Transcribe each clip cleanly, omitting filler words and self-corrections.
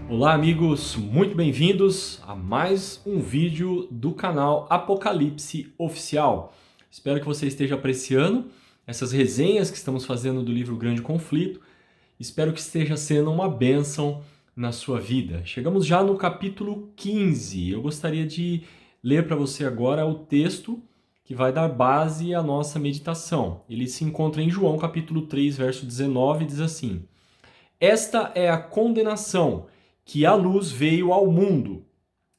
Olá amigos, muito bem-vindos a mais um vídeo do canal Apocalipse Oficial. Espero que você esteja apreciando essas resenhas que estamos fazendo do livro Grande Conflito. Espero que esteja sendo uma bênção na sua vida. Chegamos já no capítulo 15. Eu gostaria de ler para você agora o texto que vai dar base à nossa meditação. Ele se encontra em João capítulo 3, verso 19, e diz assim: Esta é a condenação, que a luz veio ao mundo,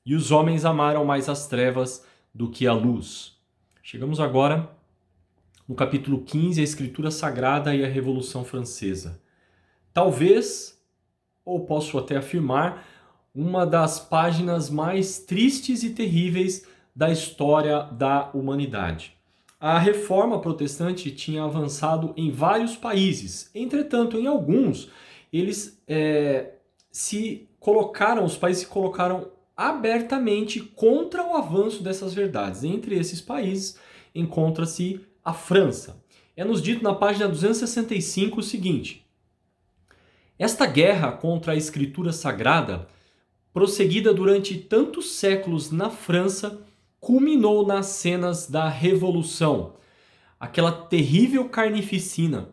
e os homens amaram mais as trevas do que a luz. Chegamos agora no capítulo 15, a Escritura Sagrada e a Revolução Francesa. Talvez, ou posso até afirmar, uma das páginas mais tristes e terríveis da história da humanidade. A reforma protestante tinha avançado em vários países, entretanto, em alguns, os países se colocaram abertamente contra o avanço dessas verdades. Entre esses países encontra-se a França. É-nos dito na página 265 o seguinte: esta guerra contra a Escritura Sagrada, prosseguida durante tantos séculos na França, culminou nas cenas da Revolução. Aquela terrível carnificina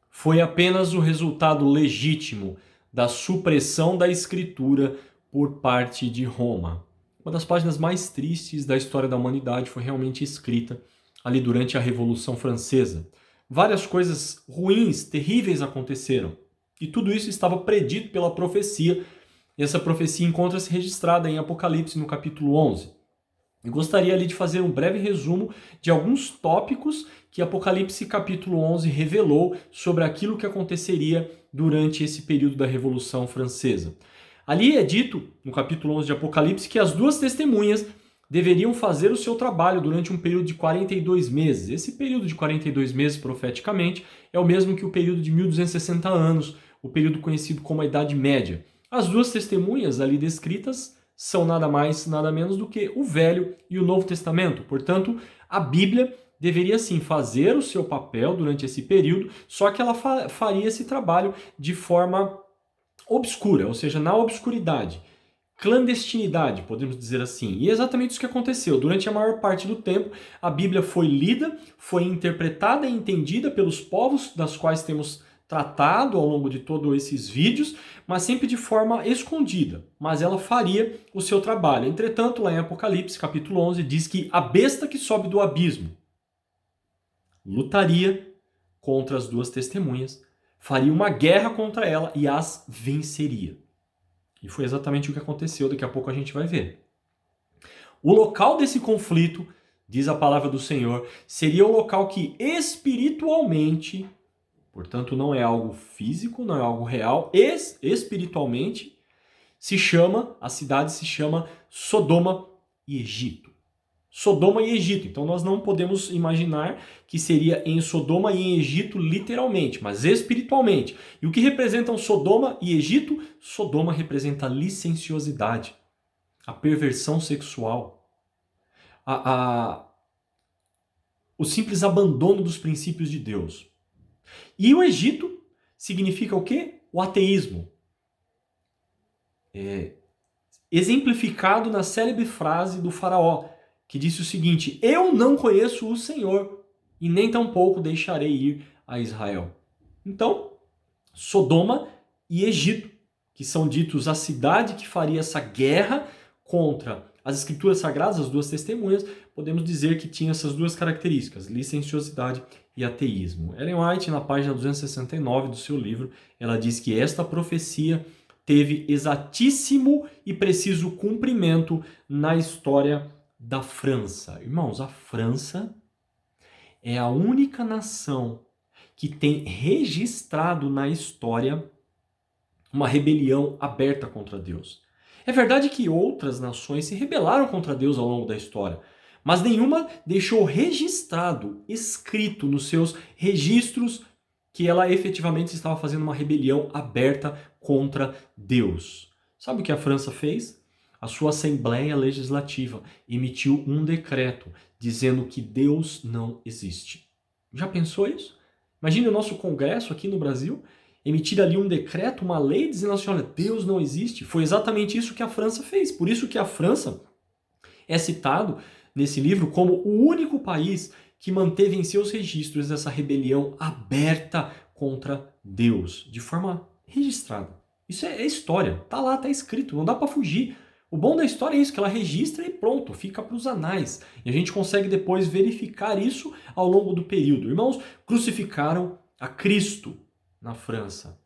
foi apenas o resultado legítimo da supressão da Escritura por parte de Roma. Uma das páginas mais tristes da história da humanidade foi realmente escrita ali durante a Revolução Francesa. Várias coisas ruins, terríveis aconteceram. E tudo isso estava predito pela profecia. E essa profecia encontra-se registrada em Apocalipse, no capítulo 11. Eu gostaria ali de fazer um breve resumo de alguns tópicos que Apocalipse capítulo 11 revelou sobre aquilo que aconteceria durante esse período da Revolução Francesa. Ali é dito, no capítulo 11 de Apocalipse, que as duas testemunhas deveriam fazer o seu trabalho durante um período de 42 meses. Esse período de 42 meses, profeticamente, é o mesmo que o período de 1260 anos, o período conhecido como a Idade Média. As duas testemunhas ali descritas são nada mais, nada menos do que o Velho e o Novo Testamento. Portanto, a Bíblia deveria sim fazer o seu papel durante esse período, só que ela faria esse trabalho de forma obscura, ou seja, na obscuridade. Clandestinidade, podemos dizer assim. E é exatamente isso que aconteceu. Durante a maior parte do tempo, a Bíblia foi lida, foi interpretada e entendida pelos povos das quais temos tratado ao longo de todos esses vídeos, mas sempre de forma escondida. Mas ela faria o seu trabalho. Entretanto, lá em Apocalipse, capítulo 11, diz que a besta que sobe do abismo lutaria contra as duas testemunhas, faria uma guerra contra ela e as venceria. E foi exatamente o que aconteceu, daqui a pouco a gente vai ver. O local desse conflito, diz a palavra do Senhor, seria o local que espiritualmente, portanto não é algo físico, não é algo real, espiritualmente a cidade se chama Sodoma e Egito. Sodoma e Egito. Então nós não podemos imaginar que seria em Sodoma e em Egito literalmente, mas espiritualmente. E o que representam Sodoma e Egito? Sodoma representa a licenciosidade, a perversão sexual, o simples abandono dos princípios de Deus. E o Egito significa o quê? O ateísmo. Exemplificado na célebre frase do faraó, que disse o seguinte: eu não conheço o Senhor, e nem tampouco deixarei ir a Israel. Então, Sodoma e Egito, que são ditos a cidade que faria essa guerra contra as escrituras sagradas, as duas testemunhas, podemos dizer que tinha essas duas características, licenciosidade e ateísmo. Ellen White, na página 269 do seu livro, ela diz que esta profecia teve exatíssimo e preciso cumprimento na história da França. Irmãos, a França é a única nação que tem registrado na história uma rebelião aberta contra Deus. É verdade que outras nações se rebelaram contra Deus ao longo da história, mas nenhuma deixou registrado, escrito nos seus registros, que ela efetivamente estava fazendo uma rebelião aberta contra Deus. Sabe o que a França fez? A sua Assembleia Legislativa emitiu um decreto dizendo que Deus não existe. Já pensou isso? Imagine o nosso Congresso aqui no Brasil emitir ali um decreto, uma lei, dizendo assim, olha, Deus não existe. Foi exatamente isso que a França fez. Por isso que a França é citado nesse livro como o único país que manteve em seus registros essa rebelião aberta contra Deus, de forma registrada. Isso é história, tá lá, tá escrito, não dá para fugir. O bom da história é isso, que ela registra e pronto, fica para os anais. E a gente consegue depois verificar isso ao longo do período. Irmãos, crucificaram a Cristo na França,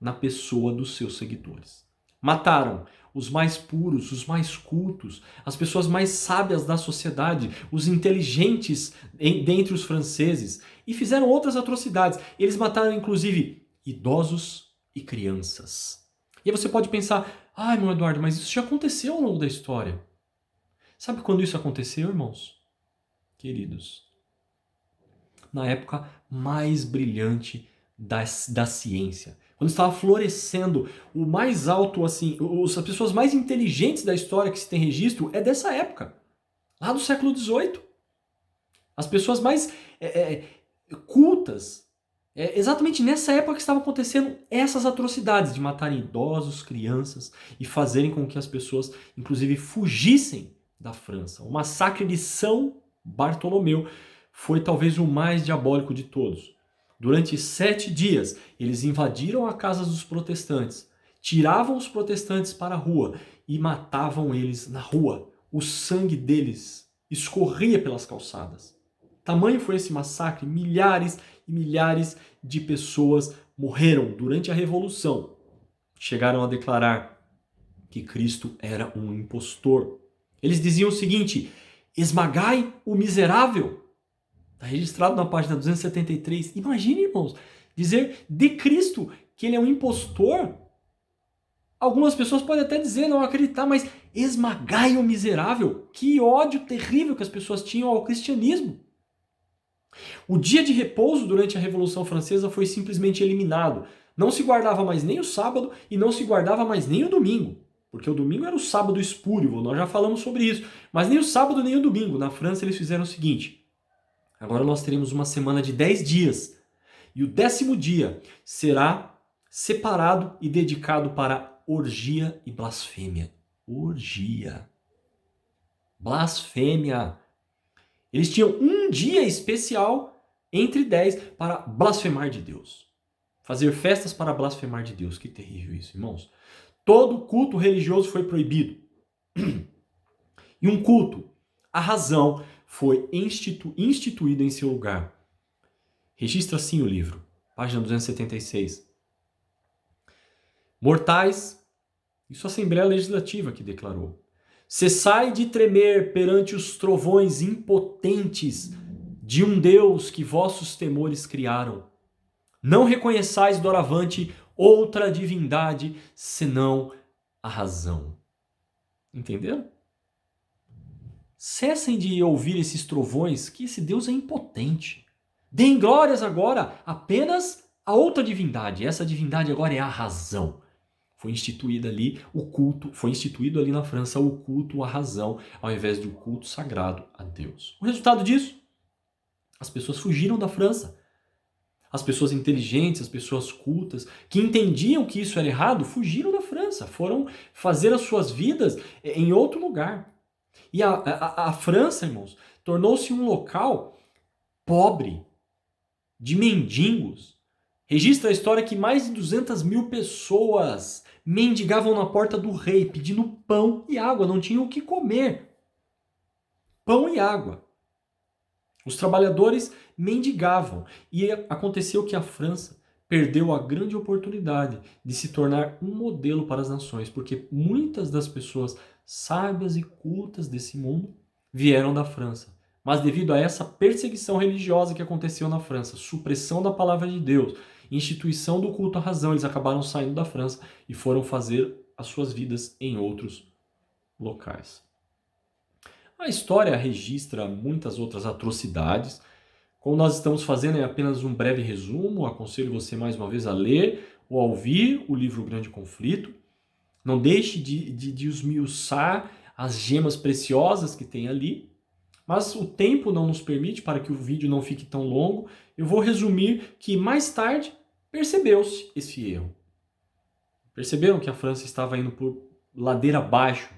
na pessoa dos seus seguidores. Mataram os mais puros, os mais cultos, as pessoas mais sábias da sociedade, os inteligentes dentre os franceses, e fizeram outras atrocidades. Eles mataram inclusive idosos e crianças. E aí você pode pensar, ai, meu Eduardo, mas isso já aconteceu ao longo da história. Sabe quando isso aconteceu, irmãos? Queridos, na época mais brilhante da ciência. Quando estava florescendo o mais alto, assim, as pessoas mais inteligentes da história que se tem registro é dessa época, lá do século XVIII. As pessoas mais cultas, exatamente nessa época que estavam acontecendo essas atrocidades de matarem idosos, crianças e fazerem com que as pessoas, inclusive, fugissem da França. O massacre de São Bartolomeu foi talvez o mais diabólico de todos. Durante 7 dias, eles invadiram a casa dos protestantes, tiravam os protestantes para a rua e matavam eles na rua. O sangue deles escorria pelas calçadas. Tamanho foi esse massacre, milhares e milhares de pessoas morreram durante a Revolução. Chegaram a declarar que Cristo era um impostor. Eles diziam o seguinte: esmagai o miserável. Está registrado na página 273. Imagine, irmãos, dizer de Cristo que ele é um impostor. Algumas pessoas podem até dizer, não acreditar, mas esmagai o miserável. Que ódio terrível que as pessoas tinham ao cristianismo. O dia de repouso durante a Revolução Francesa foi simplesmente eliminado. Não se guardava mais nem o sábado e não se guardava mais nem o domingo. Porque o domingo era o sábado espúrio, nós já falamos sobre isso. Mas nem o sábado nem o domingo. Na França eles fizeram o seguinte: agora nós teremos uma semana de 10 dias. E o 10º dia será separado e dedicado para orgia e blasfêmia. Orgia. Blasfêmia. Eles tinham um dia especial entre 10 para blasfemar de Deus. Fazer festas para blasfemar de Deus. Que terrível isso, irmãos. Todo culto religioso foi proibido. E um culto, a razão, foi instituído em seu lugar. Registra assim o livro, página 276. Mortais, isso a Assembleia Legislativa que declarou: cessai de tremer perante os trovões impotentes de um Deus que vossos temores criaram. Não reconheçais doravante outra divindade senão a razão. Entenderam? Cessem de ouvir esses trovões, que esse Deus é impotente. Deem glórias agora apenas a outra divindade. Essa divindade agora é a razão. Foi instituído ali na França o culto à razão, ao invés do culto sagrado a Deus. O resultado disso? As pessoas fugiram da França. As pessoas inteligentes, as pessoas cultas, que entendiam que isso era errado, fugiram da França. Foram fazer as suas vidas em outro lugar. E a França, irmãos, tornou-se um local pobre, de mendigos. Registra a história que mais de 200 mil pessoas mendigavam na porta do rei, pedindo pão e água, não tinham o que comer. Pão e água. Os trabalhadores mendigavam. E aconteceu que a França perdeu a grande oportunidade de se tornar um modelo para as nações, porque muitas das pessoas sábias e cultas desse mundo vieram da França. Mas devido a essa perseguição religiosa que aconteceu na França, supressão da palavra de Deus, instituição do culto à razão, eles acabaram saindo da França e foram fazer as suas vidas em outros locais. A história registra muitas outras atrocidades. Como nós estamos fazendo é apenas um breve resumo, aconselho você mais uma vez a ler ou a ouvir o livro Grande Conflito. Não deixe de esmiuçar as gemas preciosas que tem ali. Mas o tempo não nos permite, para que o vídeo não fique tão longo. Eu vou resumir que mais tarde percebeu-se esse erro. Perceberam que a França estava indo por ladeira abaixo,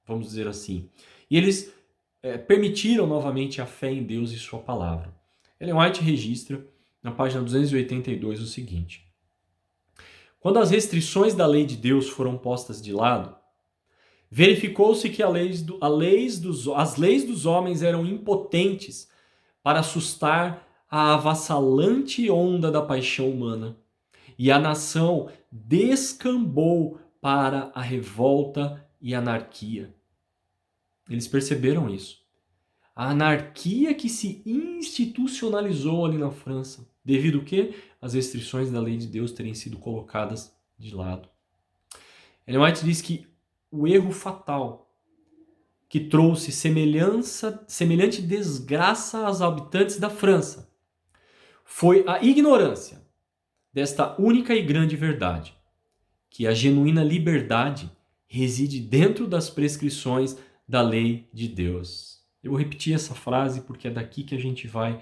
vamos dizer assim. E eles permitiram novamente a fé em Deus e sua palavra. Ellen White registra na página 282 o seguinte: quando as restrições da lei de Deus foram postas de lado, verificou-se que as leis dos homens eram impotentes para assustar a avassalante onda da paixão humana, e a nação descambou para a revolta e anarquia. Eles perceberam isso. A anarquia que se institucionalizou ali na França, devido ao quê? As restrições da lei de Deus terem sido colocadas de lado. Ellen White diz que o erro fatal que trouxe semelhante desgraça aos habitantes da França foi a ignorância desta única e grande verdade, que a genuína liberdade reside dentro das prescrições da lei de Deus. Eu vou repetir essa frase porque é daqui que a gente vai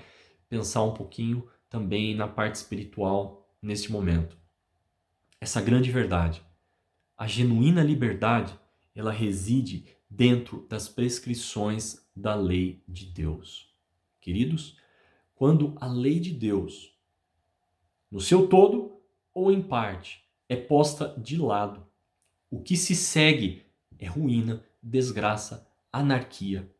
pensar um pouquinho também na parte espiritual neste momento. Essa grande verdade, a genuína liberdade, ela reside dentro das prescrições da lei de Deus. Queridos, quando a lei de Deus, no seu todo ou em parte, é posta de lado, o que se segue é ruína, desgraça, anarquia.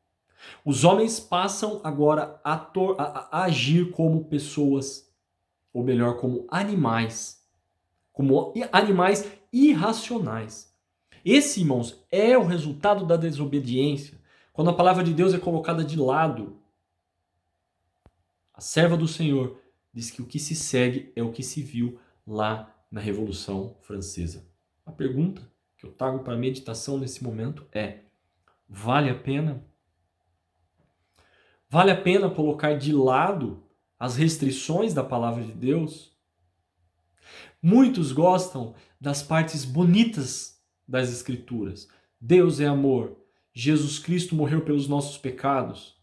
Os homens passam agora a agir como pessoas, ou melhor, como animais irracionais. Esse, irmãos, é o resultado da desobediência. Quando a palavra de Deus é colocada de lado, a serva do Senhor diz que o que se segue é o que se viu lá na Revolução Francesa. A pergunta que eu trago para a meditação nesse momento é: vale a pena? Vale a pena colocar de lado as restrições da palavra de Deus? Muitos gostam das partes bonitas das Escrituras. Deus é amor. Jesus Cristo morreu pelos nossos pecados.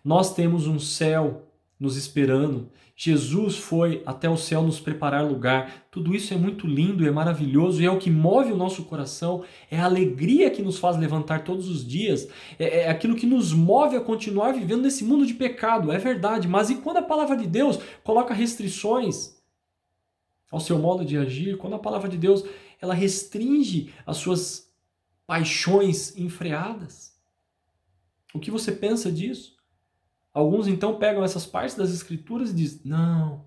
Nós temos um céu nos esperando. Jesus foi até o céu nos preparar lugar. Tudo isso é muito lindo e é maravilhoso e é o que move o nosso coração. É a alegria que nos faz levantar todos os dias. É aquilo que nos move a continuar vivendo nesse mundo de pecado. É verdade. Mas e quando a palavra de Deus coloca restrições ao seu modo de agir? Quando a palavra de Deus ela restringe as suas paixões enfreadas? O que você pensa disso? Alguns então pegam essas partes das escrituras e dizem: não,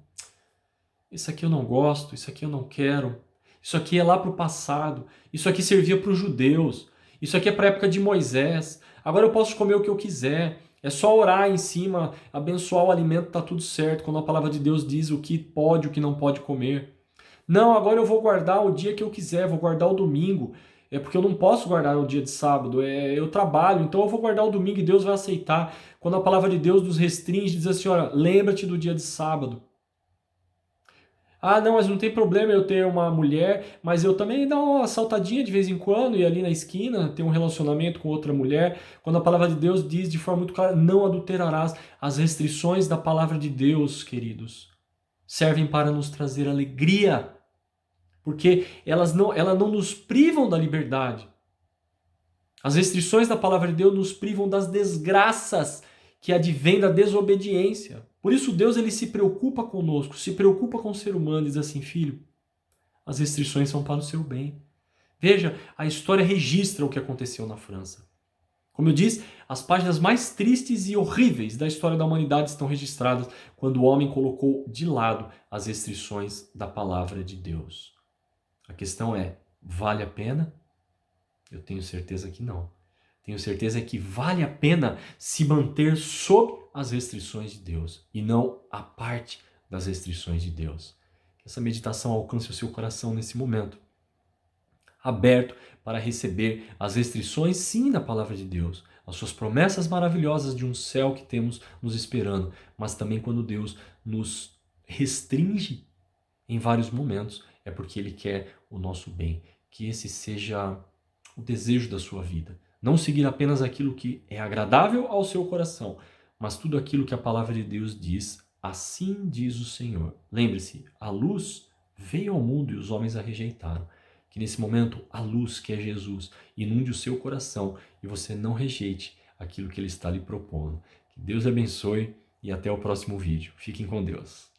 isso aqui eu não gosto, isso aqui eu não quero, isso aqui é lá para o passado, isso aqui servia para os judeus, isso aqui é para a época de Moisés, agora eu posso comer o que eu quiser, é só orar em cima, abençoar o alimento, tá tudo certo, quando a palavra de Deus diz o que pode e o que não pode comer. Não, agora eu vou guardar o dia que eu quiser, vou guardar o domingo. É porque eu não posso guardar o dia de sábado, eu trabalho, então eu vou guardar o domingo e Deus vai aceitar. Quando a palavra de Deus nos restringe, diz assim: olha, lembra-te do dia de sábado. Ah, não, mas não tem problema eu ter uma mulher, mas eu também dou uma saltadinha de vez em quando e ali na esquina ter um relacionamento com outra mulher. Quando a palavra de Deus diz de forma muito clara: não adulterarás. As restrições da palavra de Deus, queridos, servem para nos trazer alegria, porque elas não nos privam da liberdade. As restrições da palavra de Deus nos privam das desgraças que advêm da desobediência. Por isso Deus ele se preocupa conosco, se preocupa com o ser humano e diz assim: filho, as restrições são para o seu bem. Veja, a história registra o que aconteceu na França. Como eu disse, as páginas mais tristes e horríveis da história da humanidade estão registradas quando o homem colocou de lado as restrições da palavra de Deus. A questão é: vale a pena? Eu tenho certeza que não. Tenho certeza que vale a pena se manter sob as restrições de Deus e não a parte das restrições de Deus. Que essa meditação alcance o seu coração nesse momento, aberto para receber as restrições, sim, da palavra de Deus, as suas promessas maravilhosas de um céu que temos nos esperando, mas também quando Deus nos restringe em vários momentos, é porque Ele quer o nosso bem. Que esse seja o desejo da sua vida. Não seguir apenas aquilo que é agradável ao seu coração, mas tudo aquilo que a palavra de Deus diz Assim diz o Senhor. Lembre-se, a luz veio ao mundo e os homens a rejeitaram. Que nesse momento a luz, que é Jesus, inunde o seu coração e você não rejeite aquilo que Ele está lhe propondo. Que Deus abençoe e até o próximo vídeo. Fiquem com Deus.